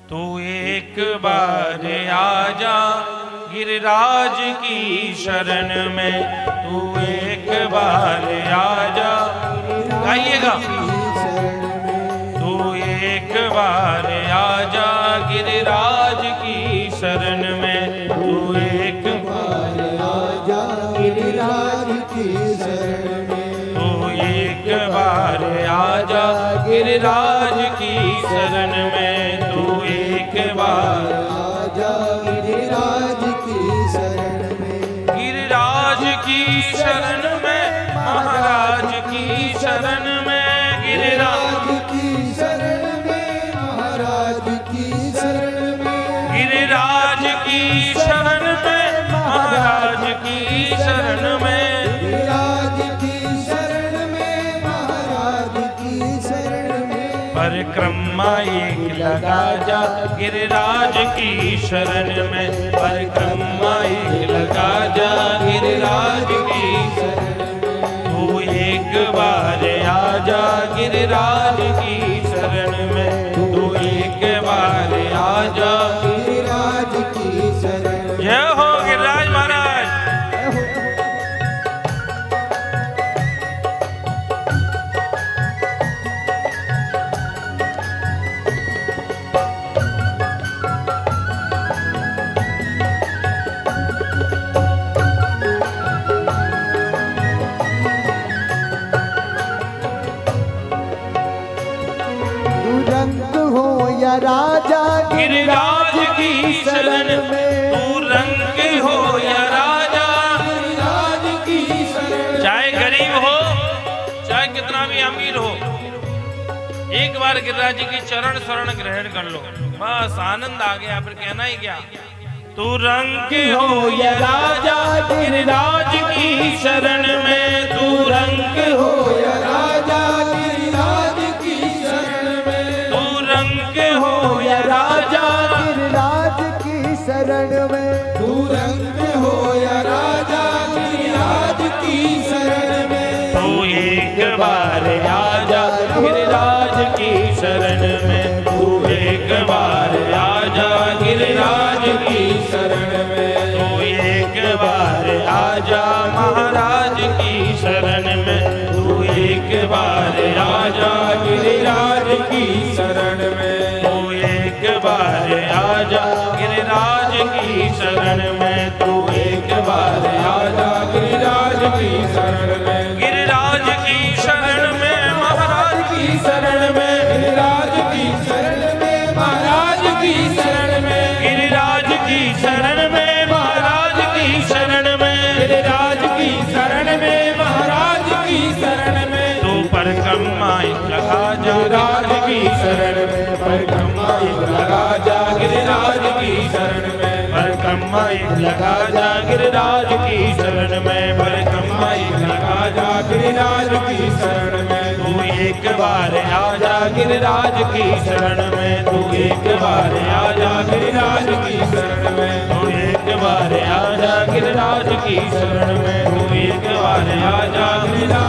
तू एक बार आजा गिरिराज की शरण में, तू एक बार आजा, गाइएगा। तू एक बार आजा गिरिराज की शरण में, तू एक बार आजा गिरिराज की शरण में, तू एक बार आजा गिरिराज की शरण में, तू एक बार आजा गिरिराज की शरण में, गिरिराज की शरण में, महाराज की शरण में, गिरिराज की शरण में, महाराज की शरण में, गिरिराज की शरण में, महाराज की शरण में, गिरिराज की शरण में, महाराज की शरण में, परिक्रमा एक लगा जा गिरिराज की शरण में, परिक्रमा एक लगा जा गिरिराज की शरण में, तू एक बार आजा गिरिराज की शरण में, तू एक बार आजा गिरिराज की शरण में। जय हो गिरिराज महाराज। रंग हो या राजा गिरिराज की शरण में, तू रंग हो या राजा गिरिराज की शरण, चाहे गरीब हो चाहे कितना भी अमीर हो, एक बार गिरिराज जी की चरण शरण ग्रहण कर लो, बस आनंद आ गया, फिर कहना ही क्या। तू रंग हो या राजा गिरिराज की शरण में, तू रंग हो या राजा गिरिराज की शरण में, तू रंग हो या राजा गिरिराज की शरण में, तू रंग हो या राजा गिरिराज की शरण में, तू एक बार आजा गिरिराज की शरण में, तू एक बार आजा गिरिराज की शरण में, तू एक बार आजा महाराज की शरण में, तू एक बार आजा गिरिराज की शरण में, तू एक बार आजा गिरिराज की शरण में, तू एक बार आजा गिरिराज की शरण में, गिरिराज की शरण में महाराज की शरण में, गिरिराज की शरण में महाराज की शरण में, गिरिराज की शरण में महाराज की शरण में, गिरिराज की शरण में महाराज की शरण में, तू परिक्रमा लगा जा गिरिराज की शरण में, परिक्रमा लगा जा गिरिराज की शरण में, परिक्रमा लगा जा गिरिराज की शरण में, परिक्रमा लगा जा गिरिराज की शरण में, तू एक बार आजा गिरिराज की शरण में, तू एक बार आजा गिरिराज की शरण में, तू एक बार आजा गिरिराज की शरण में, तू एक बार आजा गिरिराज